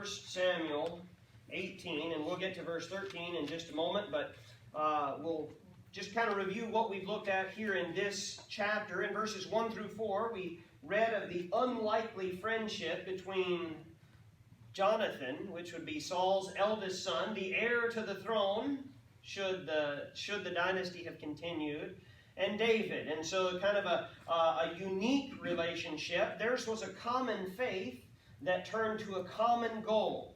Samuel 18, and we'll get to verse 13 in just a moment, but we'll just kind of review what we've looked at here in this chapter. In verses 1 through 4, we read of the unlikely friendship between Jonathan, which would be Saul's eldest son, the heir to the throne, should the dynasty have continued, and David. And so kind of a unique relationship. Theirs was a common faith that turned to a common goal.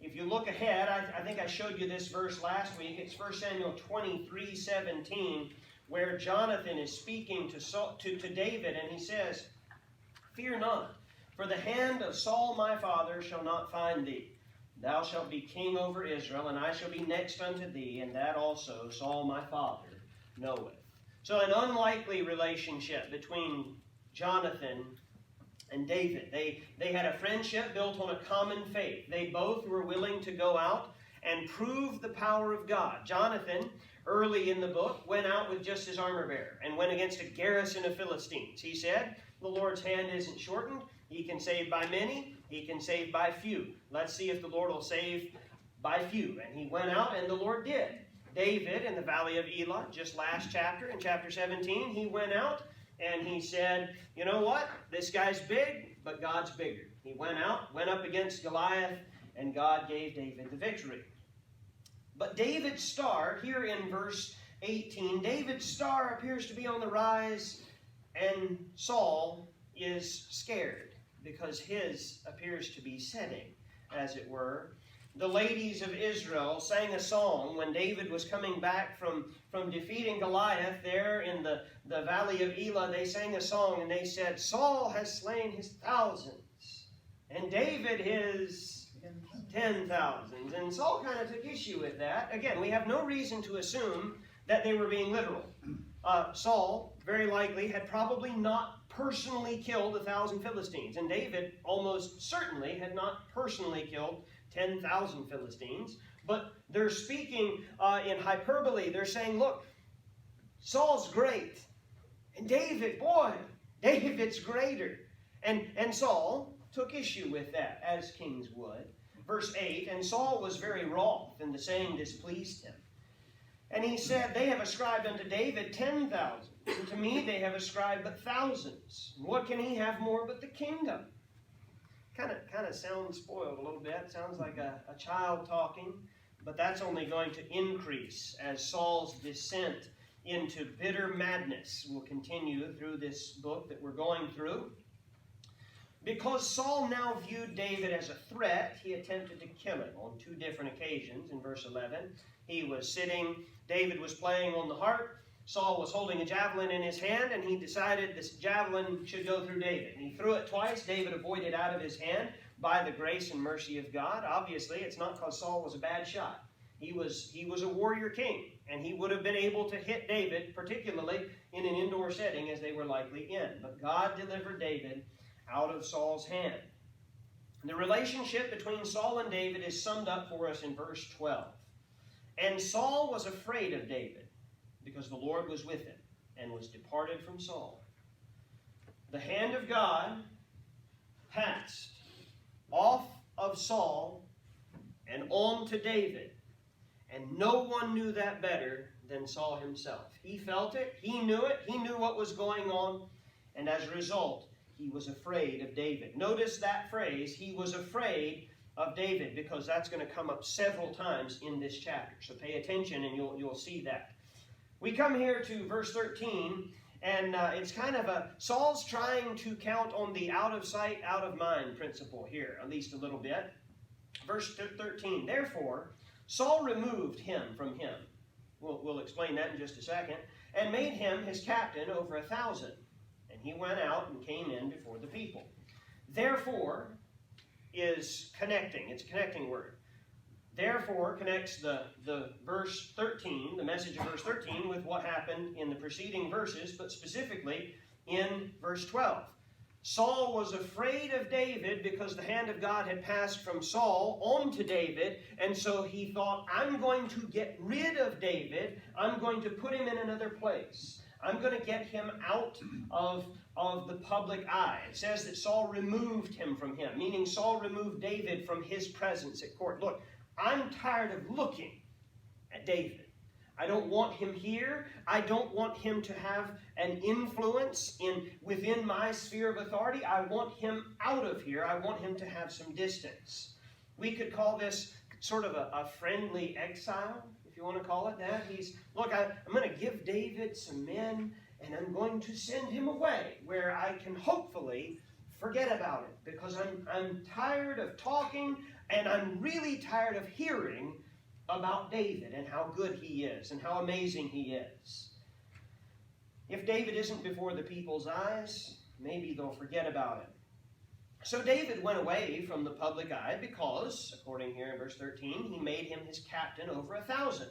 If you look ahead, I think I showed you this verse last week. It's 1 Samuel 23:17, where Jonathan is speaking to David, and he says, "Fear not, for the hand of Saul my father shall not find thee. Thou shalt be king over Israel, and I shall be next unto thee, and that also Saul my father knoweth." So an unlikely relationship between Jonathan and David. They had a friendship built on a common faith. They both were willing to go out and prove the power of God. Jonathan, early in the book, went out with just his armor bearer and went against a garrison of Philistines. He said, the Lord's hand isn't shortened. He can save by many. He can save by few. Let's see if the Lord will save by few. And he went out, and the Lord did. David, in the valley of Elah, just last chapter, in chapter 17, he went out and he said, you know what? This guy's big, but God's bigger. He went out, went up against Goliath, and God gave David the victory. But David's star, here in verse 18, David's star appears to be on the rise, and Saul is scared because his appears to be setting, as it were. The ladies of Israel sang a song when David was coming back from defeating Goliath there in the valley of Elah. They sang a song and they said, Saul has slain his thousands, and David his 10,000s. And Saul kind of took issue with that. Again, we have no reason to assume that they were being literal. Saul, very likely, had probably not personally killed 1,000 Philistines. And David almost certainly had not personally killed 10,000 Philistines. But they're speaking in hyperbole. They're saying, look, Saul's great. And David, boy, David's greater. And Saul took issue with that, as kings would. Verse 8, and Saul was very wroth, and the saying displeased him. And he said, they have ascribed unto David 10,000. And to me they have ascribed but thousands. And what can he have more but the kingdom? Kind of sounds spoiled a little bit. Sounds like a child talking. But that's only going to increase as Saul's descent into bitter madness will continue through this book that we're going through. Because Saul now viewed David as a threat, he attempted to kill him on 2 different occasions. In verse 11, he was sitting, David was playing on the harp, Saul was holding a javelin in his hand, and he decided this javelin should go through David. And he threw it twice. David avoided out of his hand by the grace and mercy of God. Obviously, it's not because Saul was a bad shot. He was a warrior king, and he would have been able to hit David, particularly in an indoor setting as they were likely in. But God delivered David out of Saul's hand. The relationship between Saul and David is summed up for us in verse 12. And Saul was afraid of David, because the Lord was with him, and was departed from Saul. The hand of God passed off of Saul and on to David, and no one knew that better than Saul himself. He felt it, he knew it, he knew what was going on, and as a result, he was afraid of David. Notice that phrase, he was afraid of David, because that's going to come up several times in this chapter. So pay attention and you'll see that. We come here to verse 13, and it's kind of Saul's trying to count on the out of sight, out of mind principle here, at least a little bit. Verse 13, therefore, Saul removed him from him. We'll explain that in just a second. And made him his captain over 1,000. And he went out and came in before the people. Therefore is connecting. It's a connecting word. Therefore connects the verse 13, the message of verse 13, with what happened in the preceding verses, but specifically in verse 12. Saul was afraid of David because the hand of God had passed from Saul on to David, and so he thought, I'm going to get rid of David. I'm going to put him in another place. I'm going to get him out of the public eye. It says that Saul removed him from him, meaning Saul removed David from his presence at court. Look, I'm tired of looking at David. I don't want him here. I don't want him to have an influence within my sphere of authority. I want him out of here. I want him to have some distance. We could call this sort of a friendly exile, if you want to call it that. I'm going to give David some men, and I'm going to send him away where I can hopefully forget about it, because I'm tired of talking, and I'm really tired of hearing about David and how good he is and how amazing he is. If David isn't before the people's eyes, maybe they'll forget about him. So David went away from the public eye because, according here in verse 13, he made him his captain over 1,000.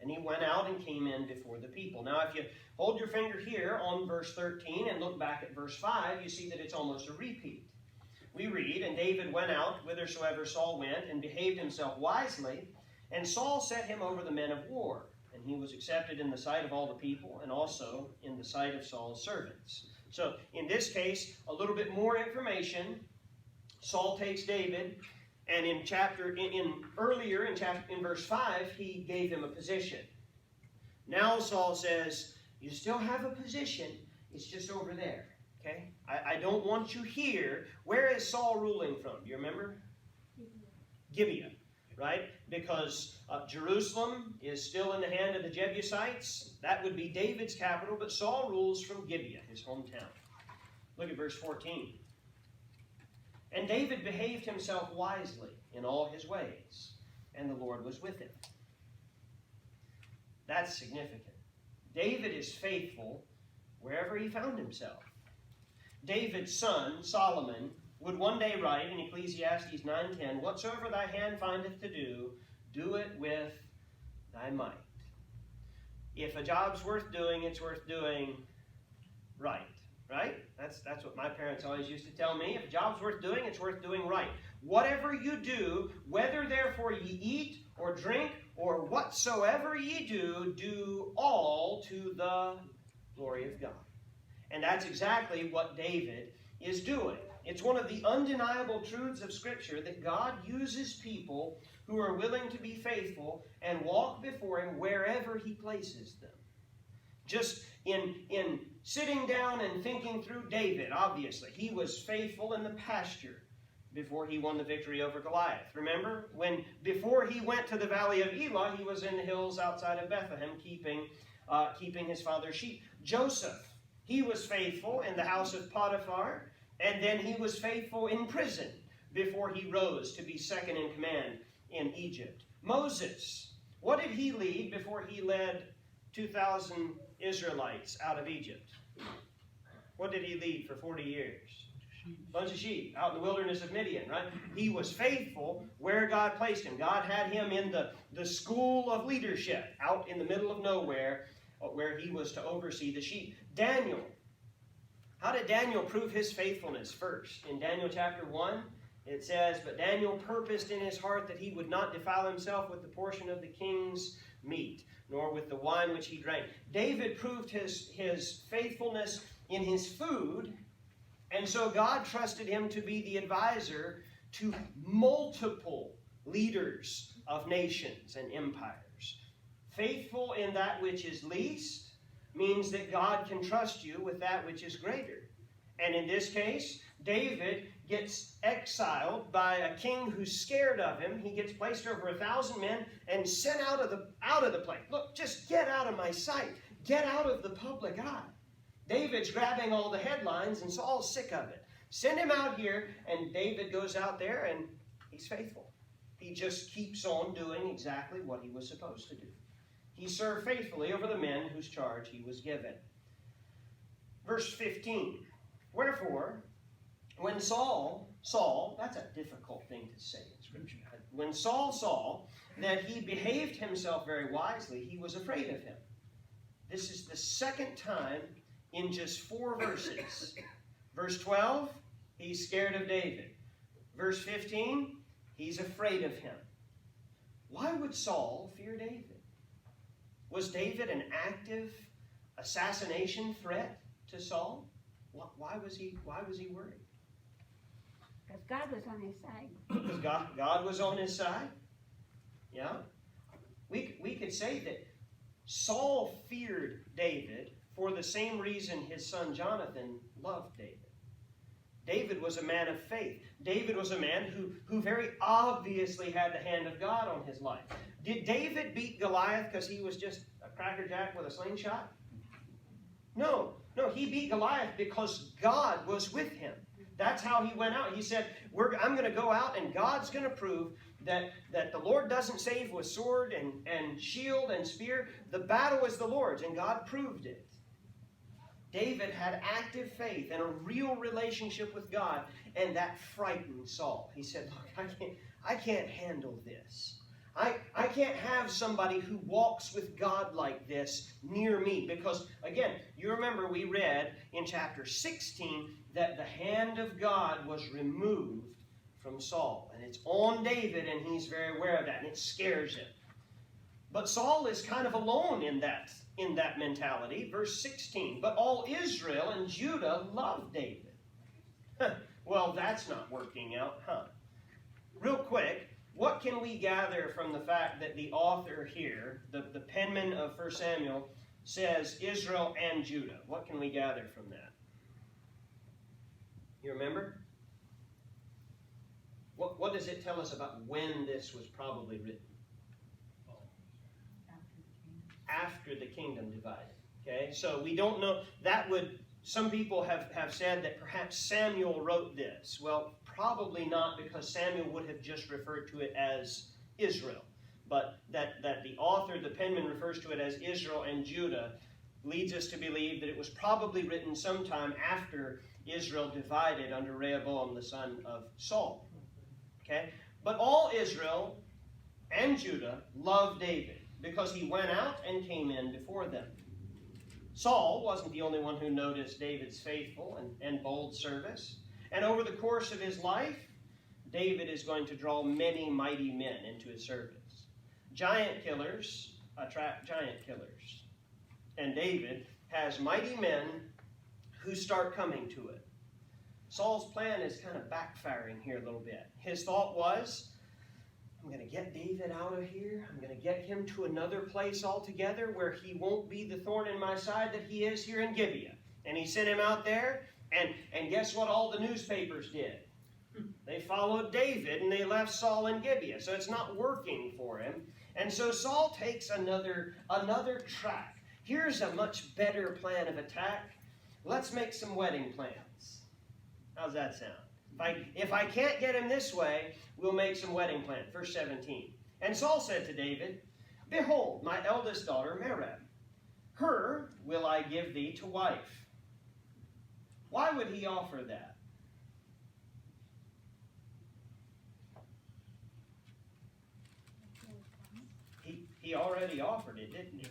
And he went out and came in before the people. Now, if you hold your finger here on verse 13 and look back at verse 5, you see that it's almost a repeat. We read, "And David went out whithersoever Saul went, and behaved himself wisely. And Saul set him over the men of war. And he was accepted in the sight of all the people, and also in the sight of Saul's servants." So, in this case, a little bit more information. Saul takes David, and in verse 5, he gave him a position. Now Saul says, you still have a position, it's just over there. Okay? I don't want you here. Where is Saul ruling from? Do you remember? Gibeah. Right? Because Jerusalem is still in the hand of the Jebusites. That would be David's capital, but Saul rules from Gibeah, his hometown. Look at verse 14. "And David behaved himself wisely in all his ways, and the Lord was with him." That's significant. David is faithful wherever he found himself. David's son, Solomon, would one day write in Ecclesiastes 9:10, "Whatsoever thy hand findeth to do, do it with thy might." If a job's worth doing, it's worth doing right. Right? That's what my parents always used to tell me. If a job's worth doing, it's worth doing right. Whatever you do, whether therefore ye eat or drink or whatsoever ye do, do all to the glory of God. And that's exactly what David is doing. It's one of the undeniable truths of Scripture that God uses people who are willing to be faithful and walk before Him wherever He places them. Just in sitting down and thinking through David, obviously, he was faithful in the pasture before he won the victory over Goliath. Remember? Before he went to the valley of Elah, he was in the hills outside of Bethlehem keeping his father's sheep. Joseph, he was faithful in the house of Potiphar, and then he was faithful in prison before he rose to be second in command in Egypt. Moses, what did he lead before he led 2,000 Israelites out of Egypt? What did he lead for 40 years? A bunch of sheep out in the wilderness of Midian, right? He was faithful where God placed him. God had him in the school of leadership out in the middle of nowhere where he was to oversee the sheep. Daniel. How did Daniel prove his faithfulness first? In Daniel chapter 1, it says, "But Daniel purposed in his heart that he would not defile himself with the portion of the king's meat, nor with the wine which he drank." David proved his faithfulness in his food, and so God trusted him to be the advisor to multiple leaders of nations and empires. Faithful in that which is least means that God can trust you with that which is greater. And in this case, David gets exiled by a king who's scared of him. He gets placed over 1,000 men and sent out of the place. Look, just get out of my sight. Get out of the public eye. David's grabbing all the headlines, and Saul's sick of it. Send him out here, and David goes out there, and he's faithful. He just keeps on doing exactly what he was supposed to do. He served faithfully over the men whose charge he was given. Verse 15. "Wherefore, when Saul, that's a difficult thing to say in Scripture. When Saul saw that he behaved himself very wisely, he was afraid of him." This is the second time in just 4 verses. Verse 12, he's scared of David. Verse 15, he's afraid of him. Why would Saul fear David? Was David an active, assassination threat to Saul? Why was he worried? Because God was on his side. Because God was on his side? Yeah. We could say that Saul feared David for the same reason his son Jonathan loved David. David was a man of faith. David was a man who very obviously had the hand of God on his life. Did David beat Goliath because he was just a crackerjack with a slingshot? No, he beat Goliath because God was with him. That's how he went out. He said, I'm going to go out and God's going to prove that the Lord doesn't save with sword and shield and spear. The battle is the Lord's, and God proved it. David had active faith and a real relationship with God, and that frightened Saul. He said, look, I can't handle this. I can't have somebody who walks with God like this near me. Because, again, you remember we read in chapter 16 that the hand of God was removed from Saul. And it's on David, and he's very aware of that, and it scares him. But Saul is kind of alone in that mentality. Verse 16, but all Israel and Judah loved David. Well, that's not working out, huh? Real quick, what can we gather from the fact that the author here, the penman of 1 Samuel, says Israel and Judah? What can we gather from that? You remember? What does it tell us about when this was probably written? After the kingdom divided. Okay, so we don't know. Some people have said that perhaps Samuel wrote this. Well, probably not, because Samuel would have just referred to it as Israel. But that the author, the penman, refers to it as Israel and Judah leads us to believe that it was probably written sometime after Israel divided under Rehoboam, the son of Saul. Okay, but all Israel and Judah loved David, because he went out and came in before them. Saul wasn't the only one who noticed David's faithful and bold service. And over the course of his life, David is going to draw many mighty men into his service. Giant killers attract giant killers. And David has mighty men who start coming to it. Saul's plan is kind of backfiring here a little bit. His thought was, I'm going to get David out of here. I'm going to get him to another place altogether where he won't be the thorn in my side that he is here in Gibeah. And he sent him out there, and guess what all the newspapers did? They followed David, and they left Saul in Gibeah. So it's not working for him. And so Saul takes another track. Here's a much better plan of attack. Let's make some wedding plans. How's that sound? If I can't get him this way, we'll make some wedding plans. Verse 17. And Saul said to David, behold, my eldest daughter Merab. Her will I give thee to wife. Why would he offer that? He already offered it, didn't he?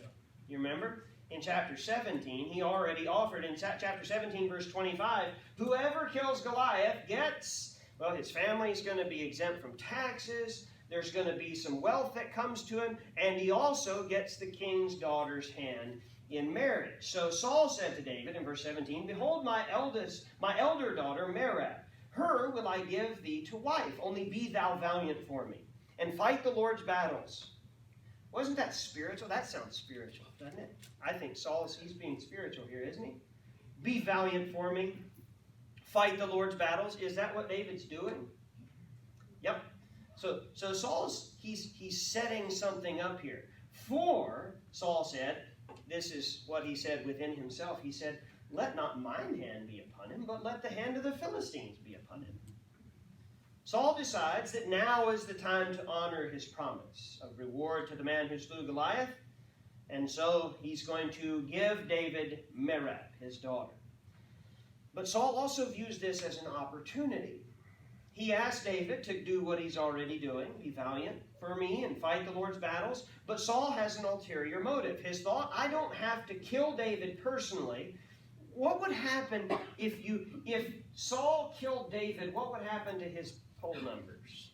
You remember? In chapter 17, he already offered, in chapter 17, verse 25, whoever kills Goliath gets, well, his family's going to be exempt from taxes, there's going to be some wealth that comes to him, and he also gets the king's daughter's hand in marriage. So Saul said to David in verse 17, behold, my elder daughter Merab, her will I give thee to wife, only be thou valiant for me, and fight the Lord's battles. Wasn't that spiritual? That sounds spiritual, doesn't it? I think Saul, he's being spiritual here, isn't he? Be valiant for me. Fight the Lord's battles. Is that what David's doing? Yep. So Saul's, he's setting something up here. For, Saul said, this is what he said within himself. He said, let not mine hand be upon him, but let the hand of the Philistines be upon him. Saul decides that now is the time to honor his promise of reward to the man who slew Goliath. And so he's going to give David Merab, his daughter. But Saul also views this as an opportunity. He asked David to do what he's already doing, be valiant for me and fight the Lord's battles. But Saul has an ulterior motive. His thought, I don't have to kill David personally. What would happen if Saul killed David? What would happen to his poll numbers?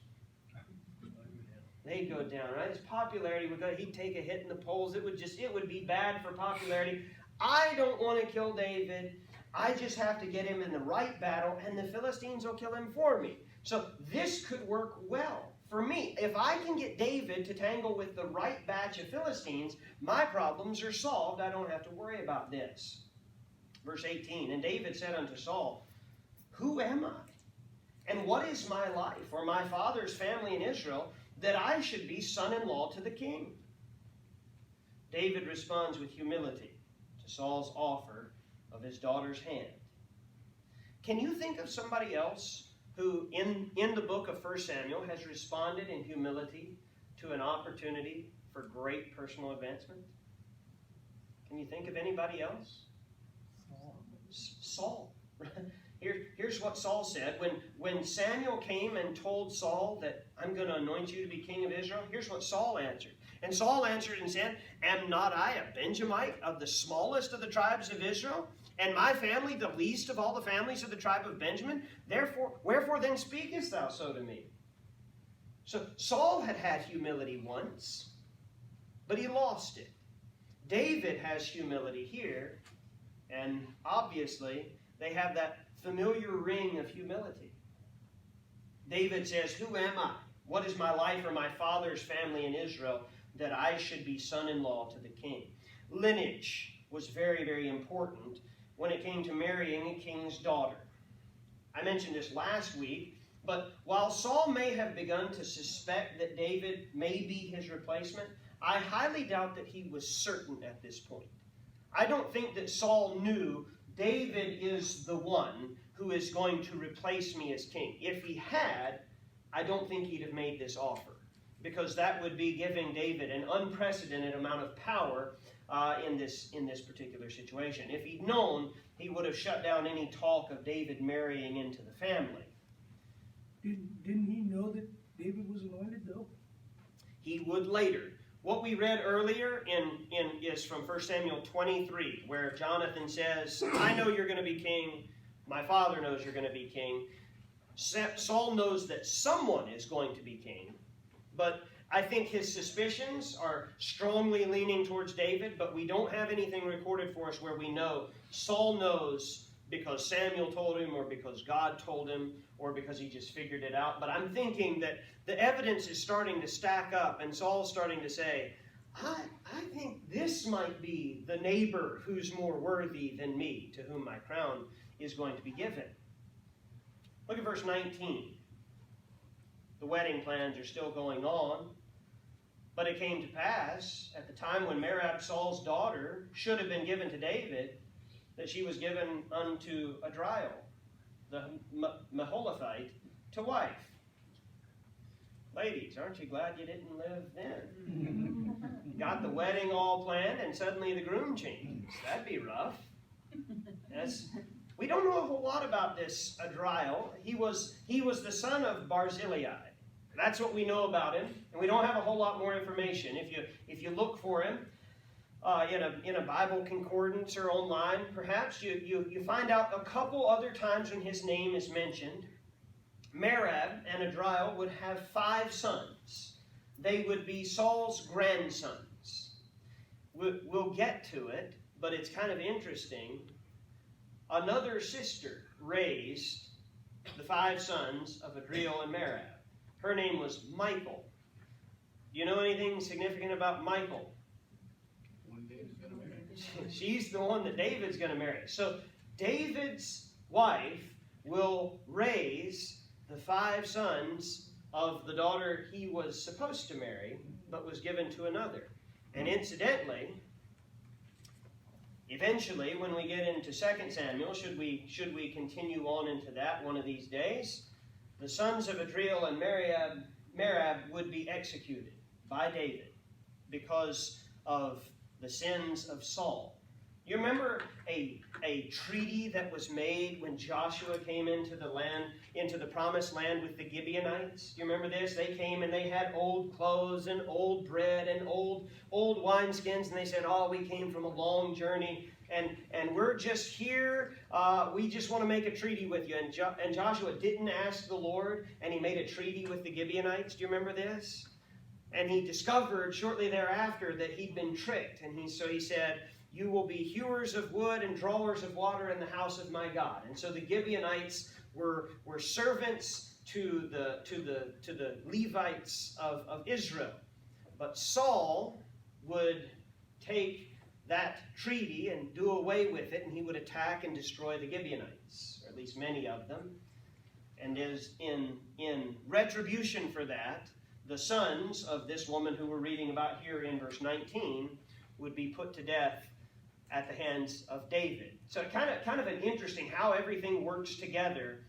They'd go down, right? His popularity would go. He'd take a hit in the polls. It would be bad for popularity. I don't want to kill David. I just have to get him in the right battle, and the Philistines will kill him for me. So this could work well for me. If I can get David to tangle with the right batch of Philistines, my problems are solved. I don't have to worry about this. Verse 18, and David said unto Saul, who am I? And what is my life, or my father's family in Israel, that I should be son-in-law to the king? David responds with humility to Saul's offer of his daughter's hand. Can you think of somebody else who, in the book of 1 Samuel, has responded in humility to an opportunity for great personal advancement? Can you think of anybody else? Saul. Here's what Saul said. When Samuel came and told Saul that I'm going to anoint you to be king of Israel, here's what Saul answered. And Saul answered and said, am not I a Benjamite of the smallest of the tribes of Israel? And my family the least of all the families of the tribe of Benjamin? Wherefore then speakest thou so to me? So Saul had had humility once, but he lost it. David has humility here, and obviously they have that familiar ring of humility. David says, who am I? What is my life or my father's family in Israel that I should be son-in-law to the king? Lineage was very, very important when it came to marrying a king's daughter. I mentioned this last week, but while Saul may have begun to suspect that David may be his replacement, I highly doubt that he was certain at this point. I don't think that Saul knew David is the one who is going to replace me as king. If he had, I don't think he'd have made this offer, because that would be giving David an unprecedented amount of power in this particular situation. If he'd known, he would have shut down any talk of David marrying into the family. Didn't he know that David was anointed, though? He would later. What we read earlier is from 1 Samuel 23, where Jonathan says, I know you're going to be king. My father knows you're going to be king. Saul knows that someone is going to be king, but I think his suspicions are strongly leaning towards David, but we don't have anything recorded for us where we know Saul knows because Samuel told him, or because God told him, or because he just figured it out. But I'm thinking that the evidence is starting to stack up, and Saul's starting to say, I think this might be the neighbor who's more worthy than me, to whom my crown is going to be given. Look at verse 19. The wedding plans are still going on. But it came to pass, at the time when Merab, Saul's daughter, should have been given to David, that she was given unto Adriel, the Meholathite, to wife. Ladies, aren't you glad you didn't live then? Got the wedding all planned, and suddenly the groom changes. That'd be rough. We don't know a whole lot about this Adriel. He was the son of Barzillai. That's what we know about him, and we don't have a whole lot more information. If you look for him in a Bible concordance or online, perhaps you find out a couple other times when his name is mentioned. Merab and Adriel would have 5 sons. They would be Saul's grandsons. We'll get to it, but it's kind of interesting. Another sister raised the 5 sons of Adriel and Merab. Her name was Michal. Do you know anything significant about Michal? One David's going to marry. She's the one that David's going to marry. So David's wife will raise the 5 sons of the daughter he was supposed to marry, but was given to another. And incidentally, eventually, when we get into 2 Samuel, should we continue on into that one of these days, the sons of Adriel and Merab would be executed by David because of the sins of Saul. You remember a treaty that was made when Joshua came into the promised land with the Gibeonites? Do you remember this? They came and they had old clothes and old bread and old wineskins, and they said, oh, we came from a long journey, and we're just here. We just want to make a treaty with you. And Joshua didn't ask the Lord, and he made a treaty with the Gibeonites. Do you remember this? And he discovered shortly thereafter that he'd been tricked. And so he said, you will be hewers of wood and drawers of water in the house of my God. And so the Gibeonites were servants to the Levites of Israel. But Saul would take that treaty and do away with it, and he would attack and destroy the Gibeonites, or at least many of them. And is in retribution for that, the sons of this woman who we're reading about here in verse 19 would be put to death at the hands of David. So kind of an interesting how everything works together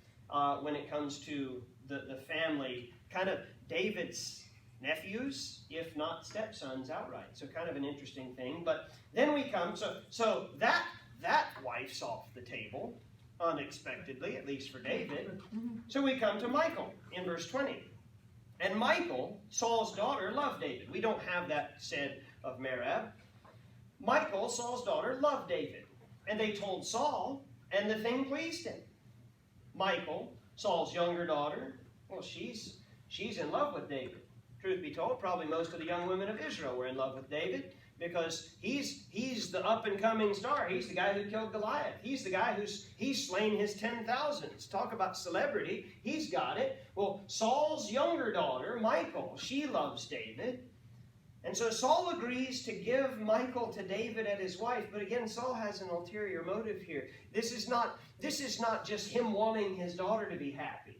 when it comes to the family, kind of David's nephews, if not stepsons outright. So kind of an interesting thing. But then we come, so that wife's off the table, unexpectedly, at least for David. So we come to Michal in verse 20. And Michal, Saul's daughter, loved David. We don't have that said of Merab. Michal, Saul's daughter, loved David. And they told Saul, and the thing pleased him. Michal, Saul's younger daughter, well, she's in love with David. Truth be told, probably most of the young women of Israel were in love with David because he's the up-and-coming star. He's the guy who killed Goliath. He's the guy he's slain his 10,000s. Talk about celebrity. He's got it. Well, Saul's younger daughter, Michal, she loves David. And so Saul agrees to give Michal to David as his wife. But again, Saul has an ulterior motive here. This is not just him wanting his daughter to be happy.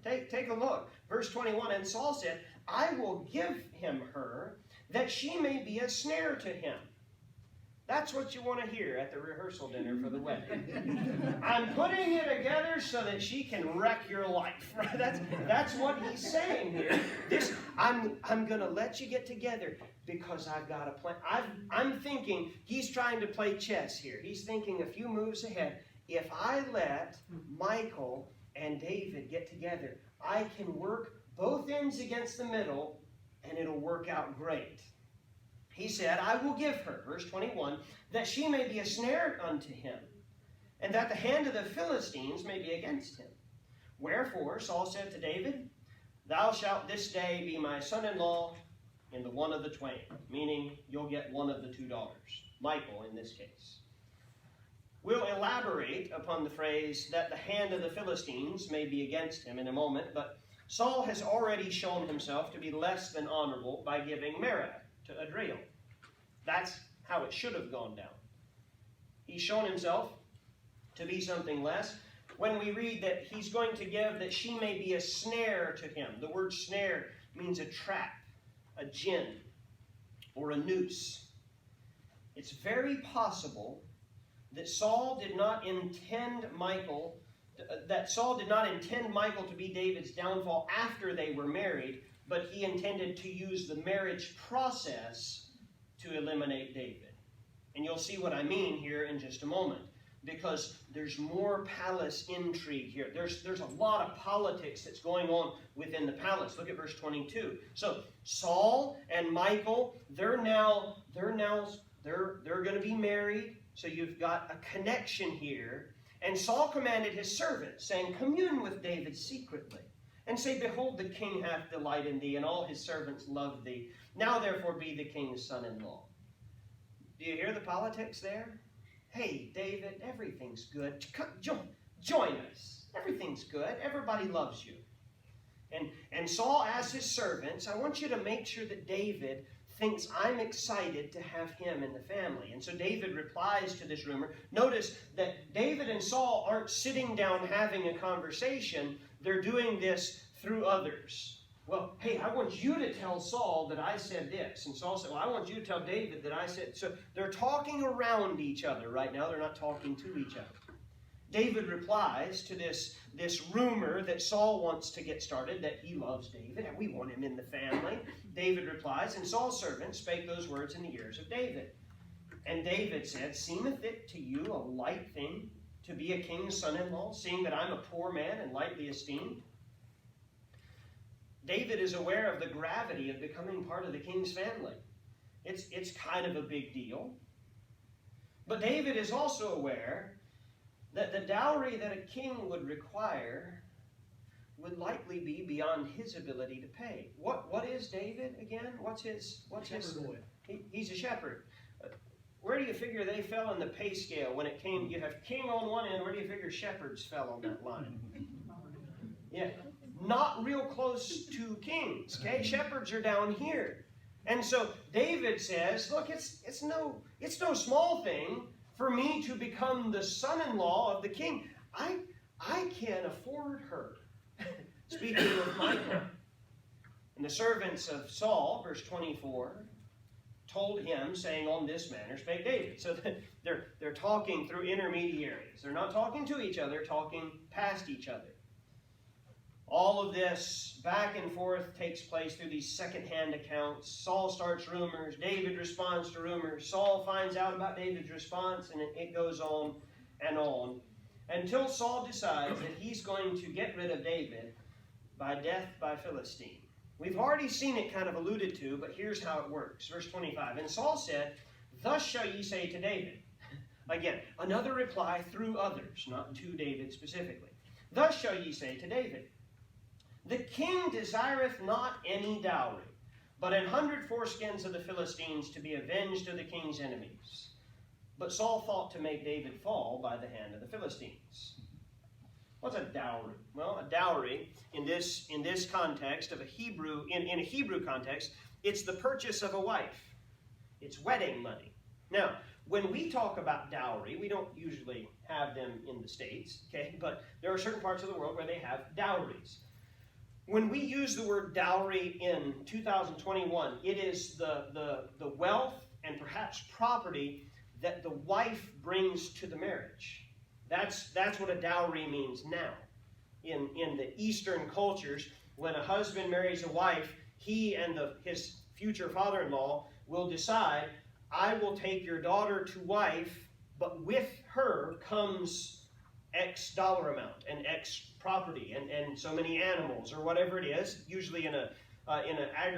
Take a look. Verse 21, and Saul said, I will give him her, that she may be a snare to him. That's what you want to hear at the rehearsal dinner for the wedding. I'm putting it together so that she can wreck your life. That's what he's saying here. I'm going to let you get together because I've got a plan. I'm thinking he's trying to play chess here. He's thinking a few moves ahead. If I let Michal and David get together, I can work both ends against the middle, and it'll work out great. He said, I will give her, verse 21, that she may be a snare unto him, and that the hand of the Philistines may be against him. Wherefore Saul said to David, thou shalt this day be my son-in-law in the one of the twain, meaning you'll get one of the two daughters, Michal in this case. We'll elaborate upon the phrase that the hand of the Philistines may be against him in a moment, but Saul has already shown himself to be less than honorable by giving Merab to Adriel. That's how it should have gone down. He's shown himself to be something less when we read that he's going to give that she may be a snare to him. The word snare means a trap, a gin, or a noose. It's very possible that Saul did not intend Michal to be David's downfall after they were married, but he intended to use the marriage process to eliminate David. And you'll see what I mean here in just a moment, because there's more palace intrigue here. There's a lot of politics that's going on within the palace. Look at verse 22. So Saul and Michal, they're going to be married. So you've got a connection here. And Saul commanded his servants, saying, commune with David secretly, and say, behold, the king hath delight in thee, and all his servants love thee. Now therefore be the king's son-in-law. Do you hear the politics there? Hey, David, everything's good. Join us. Everything's good. Everybody loves you. And Saul asked his servants, I want you to make sure that David thinks I'm excited to have him in the family. And so David replies to this rumor. Notice that David and Saul aren't sitting down having a conversation. They're doing this through others. Well, hey, I want you to tell Saul that I said this. And Saul said, well, I want you to tell David that I said. So they're talking around each other right now. They're not talking to each other. David replies to this rumor that Saul wants to get started, that he loves David, and we want him in the family. David replies, and Saul's servant spake those words in the ears of David. And David said, seemeth it to you a light thing to be a king's son-in-law, seeing that I'm a poor man and lightly esteemed? David is aware of the gravity of becoming part of the king's family. It's kind of a big deal. But David is also aware that the dowry that a king would require would likely be beyond his ability to pay. What is David again? What's his? He's a shepherd. where do you figure they fell in the pay scale when it came? You have king on one end. Where do you figure shepherds fell on that line? Yeah, not real close to kings. Okay, shepherds are down here. And so David says, look, it's no small thing for me to become the son-in-law of the king. I can't afford her. Speaking of Michal. And the servants of Saul, verse 24, told him, saying, on this manner spake David. So they're talking through intermediaries. They're not talking to each other, talking past each other. All of this back and forth takes place through these second-hand accounts. Saul starts rumors. David responds to rumors. Saul finds out about David's response, and it goes on and on until Saul decides that he's going to get rid of David by death by Philistine. We've already seen it kind of alluded to, but here's how it works. Verse 25, and Saul said, thus shall ye say to David. Again, another reply through others, not to David specifically. Thus shall ye say to David, the king desireth not any dowry, but 100 foreskins of the Philistines to be avenged of the king's enemies. But Saul thought to make David fall by the hand of the Philistines. What's a dowry? Well, a dowry in this context of a Hebrew, in a Hebrew context, it's the purchase of a wife. It's wedding money. Now, when we talk about dowry, we don't usually have them in the States, okay? But there are certain parts of the world where they have dowries. When we use the word dowry in 2021, it is the wealth and perhaps property that the wife brings to the marriage. That's what a dowry means now. In the Eastern cultures, when a husband marries a wife, he and his future father-in-law will decide, I will take your daughter to wife, but with her comes X dollar amount and X property and so many animals or whatever it is. Usually in an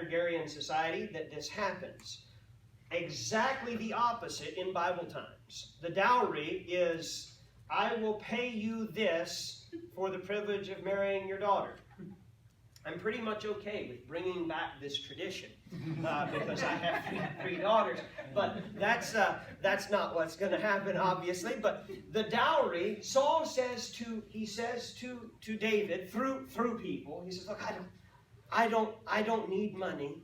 agrarian society that this happens. Exactly the opposite in Bible times. The dowry is, I will pay you this for the privilege of marrying your daughter. I'm pretty much okay with bringing back this tradition because I have three daughters. But that's not what's going to happen, obviously. But the dowry, Saul says to David through people. He says, look, I don't need money.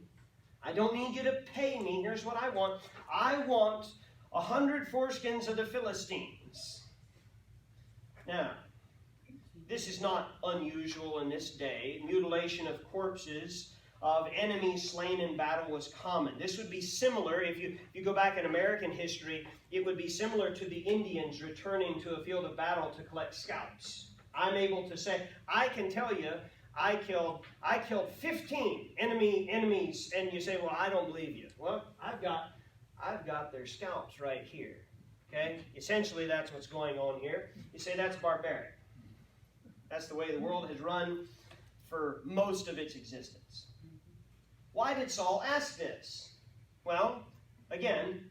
I don't need you to pay me. Here's what I want. I want 100 foreskins of the Philistines. Now, this is not unusual in this day. Mutilation of corpses of enemies slain in battle was common. This would be similar, if you go back in American history, it would be similar to the Indians returning to a field of battle to collect scalps. I'm able to say, I can tell you, I killed 15 enemies, and you say, well, I don't believe you. Well, I've got their scalps right here. Okay? Essentially, that's what's going on here. You say that's barbaric. That's the way the world has run for most of its existence. Why did Saul ask this? Well, again,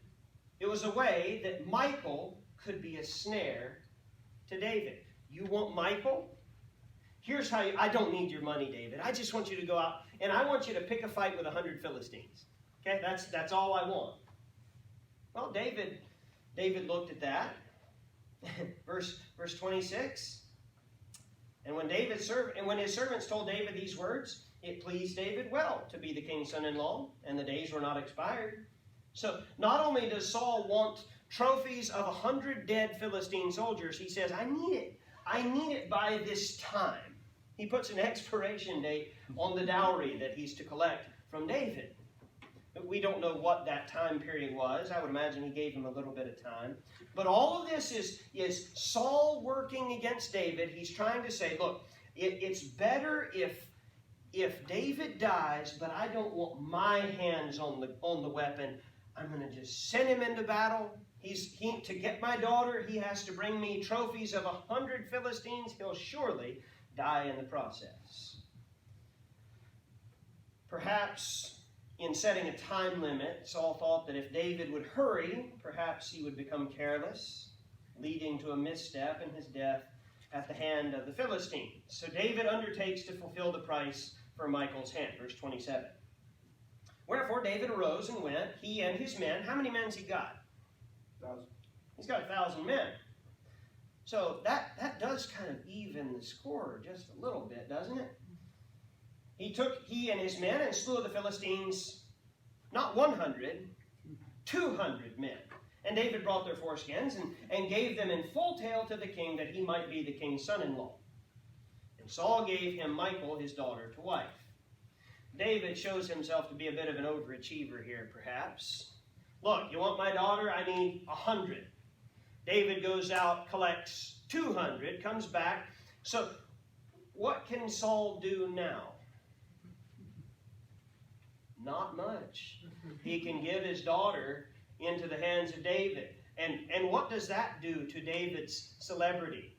it was a way that Michal could be a snare to David. You want Michal? Here's how I don't need your money, David. I just want you to go out and I want you to pick a fight with 100 Philistines. Okay, that's all I want. Well, David looked at that. verse 26. And when his servants told David these words, it pleased David well to be the king's son-in-law, and the days were not expired. So not only does Saul want trophies of 100 dead Philistine soldiers, he says, I need it. I need it by this time. He puts an expiration date on the dowry that he's to collect from David. We don't know what that time period was. I would imagine he gave him a little bit of time. But all of this is Saul working against David. He's trying to say, look, it's better if David dies, but I don't want my hands on the weapon. I'm going to just send him into battle. To get my daughter, he has to bring me trophies of 100 Philistines. He'll surely die in the process. Perhaps in setting a time limit, Saul thought that if David would hurry, perhaps he would become careless, leading to a misstep and his death at the hand of the Philistines. So David undertakes to fulfill the price for Michal's hand. Verse 27. Wherefore David arose and went, he and his men. How many men has he got? 1,000. He's got 1,000 men. So that does kind of even the score just a little bit, doesn't it? He and his men and slew the Philistines, not 100, 200 men. And David brought their foreskins and gave them in full tale to the king, that he might be the king's son-in-law. And Saul gave him Michal, his daughter, to wife. David shows himself to be a bit of an overachiever here, perhaps. Look, you want my daughter? I need 100. David goes out, collects 200, comes back. So what can Saul do now? Not much. He can give his daughter into the hands of David. And what does that do to David's celebrity?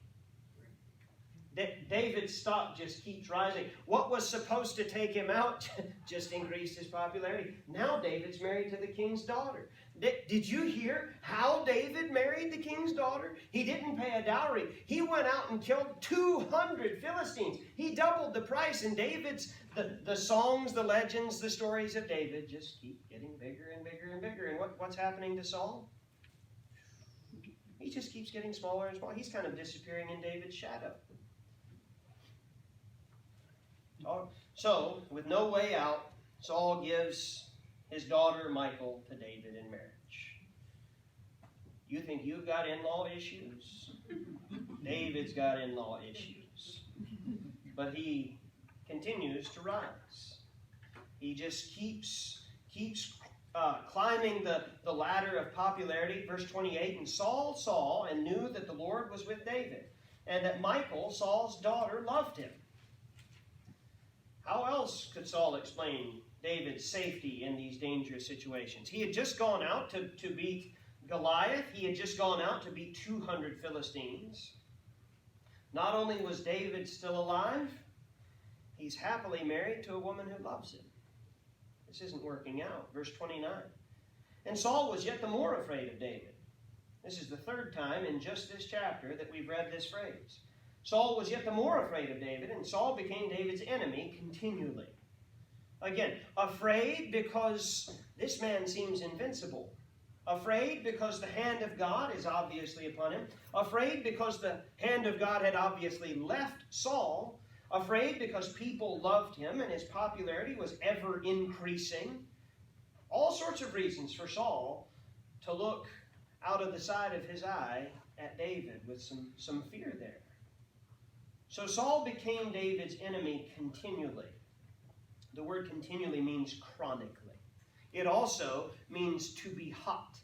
David's stock just keeps rising. What was supposed to take him out just increased his popularity. Now David's married to the king's daughter. Did you hear how David married the king's daughter? He didn't pay a dowry. He went out and killed 200 Philistines. He doubled the price, and David's, the songs, the legends, the stories of David just keep getting bigger and bigger and bigger. And what's happening to Saul? He just keeps getting smaller and smaller. He's kind of disappearing in David's shadow. So, with no way out, Saul gives his daughter Michal to David in marriage. You think you've got in-law issues? David's got in-law issues. But he continues to rise. He just keeps climbing the ladder of popularity. Verse 28, and Saul saw and knew that the Lord was with David, and that Michal, Saul's daughter, loved him. How else could Saul explain David's safety in these dangerous situations? He had just gone out to beat Goliath. He had just gone out to beat 200 Philistines. Not only was David still alive, he's happily married to a woman who loves him. This isn't working out. Verse 29. And Saul was yet the more afraid of David. This is the third time in just this chapter that we've read this phrase. Saul was yet the more afraid of David, and Saul became David's enemy continually. Again, afraid because this man seems invincible. Afraid because the hand of God is obviously upon him. Afraid because the hand of God had obviously left Saul. Afraid because people loved him and his popularity was ever increasing. All sorts of reasons for Saul to look out of the side of his eye at David with some fear there. So Saul became David's enemy continually. The word continually means chronically. It also means to be hot.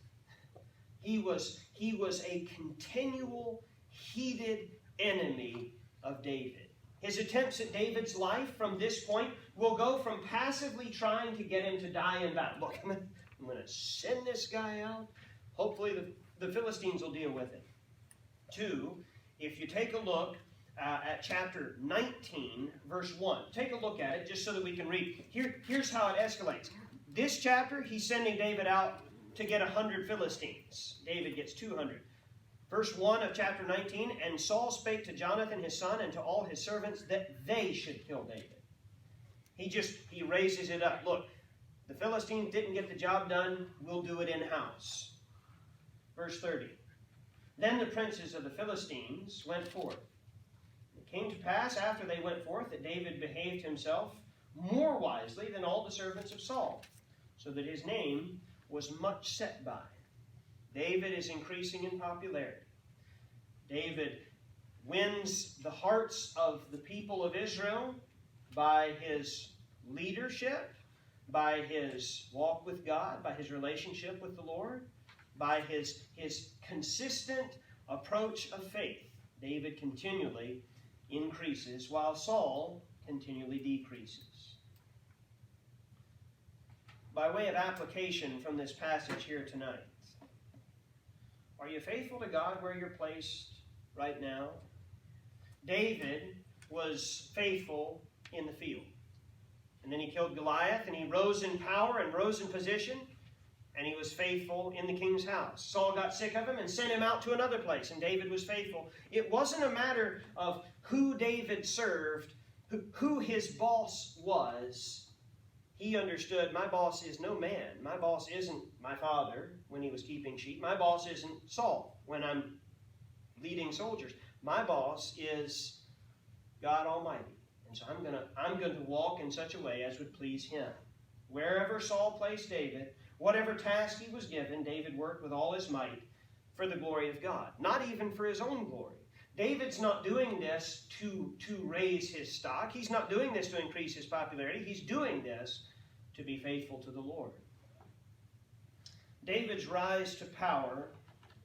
He was a continual, heated enemy of David. His attempts at David's life from this point will go from passively trying to get him to die in battle. Look, I'm going to send this guy out. Hopefully the Philistines will deal with him. To, if you take a look at chapter 19, verse 1. Take a look at it just so that we can read. Here's how it escalates. This chapter, he's sending David out to get 100 Philistines. David gets 200. Verse 1 of chapter 19, and Saul spake to Jonathan his son and to all his servants that they should kill David. He raises it up. Look, the Philistines didn't get the job done. We'll do it in-house. Verse 30. Then the princes of the Philistines went forth. It came to pass after they went forth that David behaved himself more wisely than all the servants of Saul, so that his name was much set by. David is increasing in popularity. David wins the hearts of the people of Israel by his leadership, by his walk with God, by his relationship with the Lord, by his consistent approach of faith. David continually increases, while Saul continually decreases. By way of application from this passage here tonight, are you faithful to God where you're placed right now? David was faithful in the field. And then he killed Goliath, and he rose in power and rose in position, and he was faithful in the king's house. Saul got sick of him and sent him out to another place, and David was faithful. It wasn't a matter of who David served, who his boss was. he understood my boss is no man. My boss isn't my father when he was keeping sheep. My boss isn't Saul when I'm leading soldiers. My boss is God Almighty. And so I'm going to walk in such a way as would please him. Wherever Saul placed David, whatever task he was given, David worked with all his might for the glory of God, not even for his own glory. David's not doing this to raise his stock. He's not doing this to increase his popularity. He's doing this to be faithful to the Lord. David's rise to power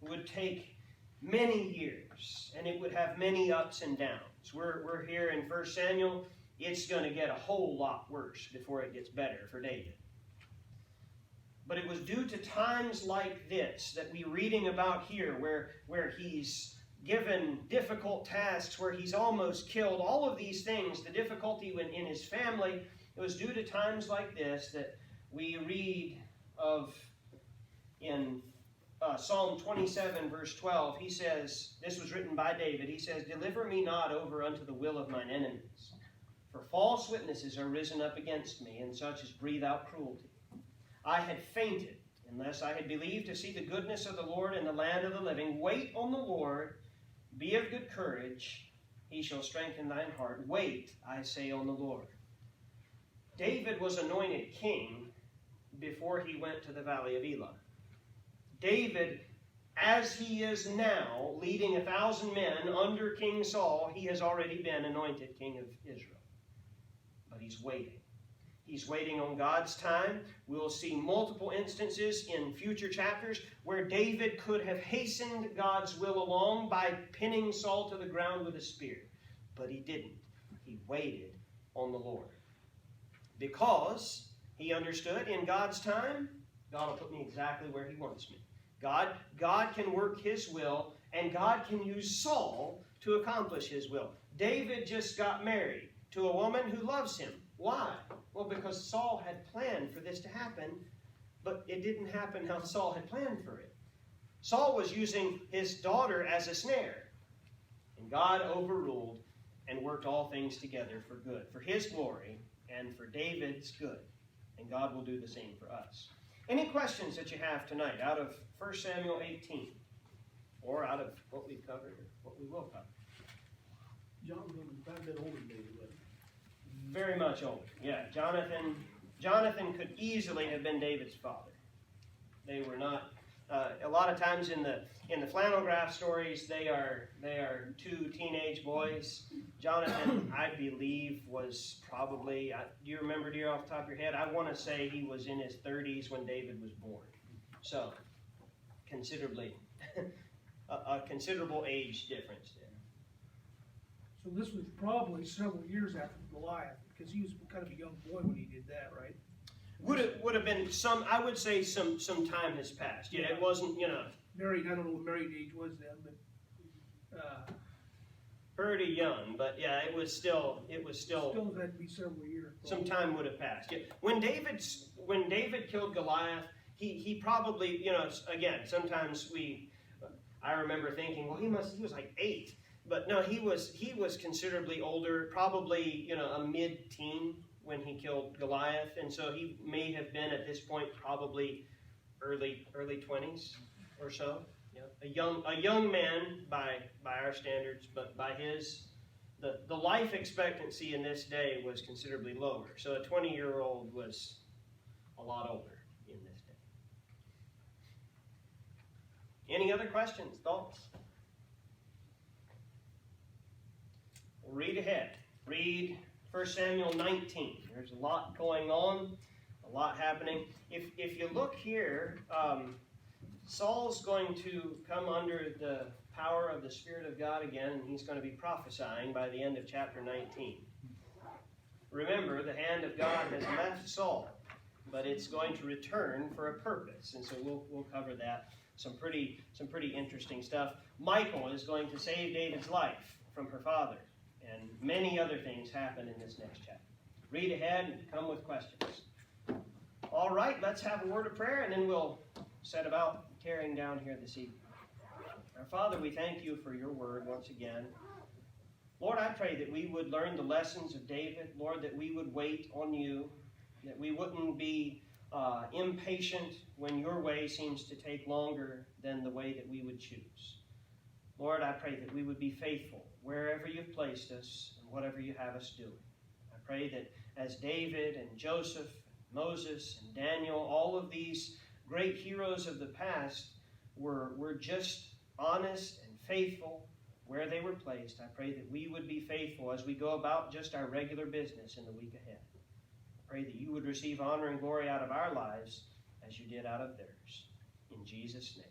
would take many years, and it would have many ups and downs. We're here in 1 Samuel. It's going to get a whole lot worse before it gets better for David. But it was due to times like this that we're reading about here, where he's given difficult tasks, where he's almost killed, all of these things, the difficulty in his family, it was due to times like this that we read of in Psalm 27, verse 12. He says, this was written by David, he says, "Deliver me not over unto the will of mine enemies, for false witnesses are risen up against me, and such as breathe out cruelty. I had fainted, unless I had believed to see the goodness of the Lord in the land of the living. Wait on the Lord, be of good courage, he shall strengthen thine heart. Wait, I say, on the Lord." David was anointed king before he went to the valley of Elah. David, as he is now, leading 1,000 men under King Saul, he has already been anointed king of Israel. But he's waiting. He's waiting on God's time. We'll see multiple instances in future chapters where David could have hastened God's will along by pinning Saul to the ground with a spear. But he didn't. He waited on the Lord. Because he understood in God's time, God will put me exactly where he wants me. God can work his will, and God can use Saul to accomplish his will. David just got married to a woman who loves him. Why? Well, because Saul had planned for this to happen, but it didn't happen how Saul had planned for it. Saul was using his daughter as a snare, and God overruled and worked all things together for good, for his glory and for David's good. And God will do the same for us. Any questions that you have tonight out of 1 Samuel 18, or out of what we've covered, or what we will cover? Jonathan was about a bit older than David, wasn't he? Very much older. Yeah, Jonathan could easily have been David's father. They were not. A lot of times in the flannel graph stories, they are two teenage boys. Jonathan, I believe, was probably. Do you remember, dear, off the top of your head? I want to say he was in his 30s when David was born. So, considerably, a considerable age difference there. So this was probably several years after Goliath, because he was kind of a young boy when he did that, right? Would have been some. I would say some time has passed. Yeah, it wasn't. Married. I don't know what married age was then, but pretty young. But yeah, it was still. Still had to be several years. Some time would have passed. Yeah. When David killed Goliath, he probably, again, sometimes I remember thinking, well, he was like 8. But no, he was considerably older, probably, a mid-teen when he killed Goliath, and so he may have been at this point probably early 20s or so. Yeah. A young man by our standards, but by his the life expectancy in this day was considerably lower. So a 20-year-old was a lot older in this day. Any other questions, thoughts? Read ahead. Read 1 Samuel 19. There's a lot going on, a lot happening. If you look here, Saul's going to come under the power of the Spirit of God again, and he's going to be prophesying by the end of chapter 19. Remember, the hand of God has left Saul, but it's going to return for a purpose, and so we'll cover that. Some pretty interesting stuff. Michal is going to save David's life from her father. And many other things happen in this next chapter. Read ahead and come with questions. All right, let's have a word of prayer, and then we'll set about tearing down here this evening. Our Father, we thank you for your word once again. Lord, I pray that we would learn the lessons of David. Lord, that we would wait on you. that we wouldn't be impatient when your way seems to take longer than the way that we would choose. Lord, I pray that we would be faithful wherever you've placed us and whatever you have us doing. I pray that as David and Joseph, and Moses and Daniel, all of these great heroes of the past were just honest and faithful where they were placed. I pray that we would be faithful as we go about just our regular business in the week ahead. I pray that you would receive honor and glory out of our lives as you did out of theirs. In Jesus' name.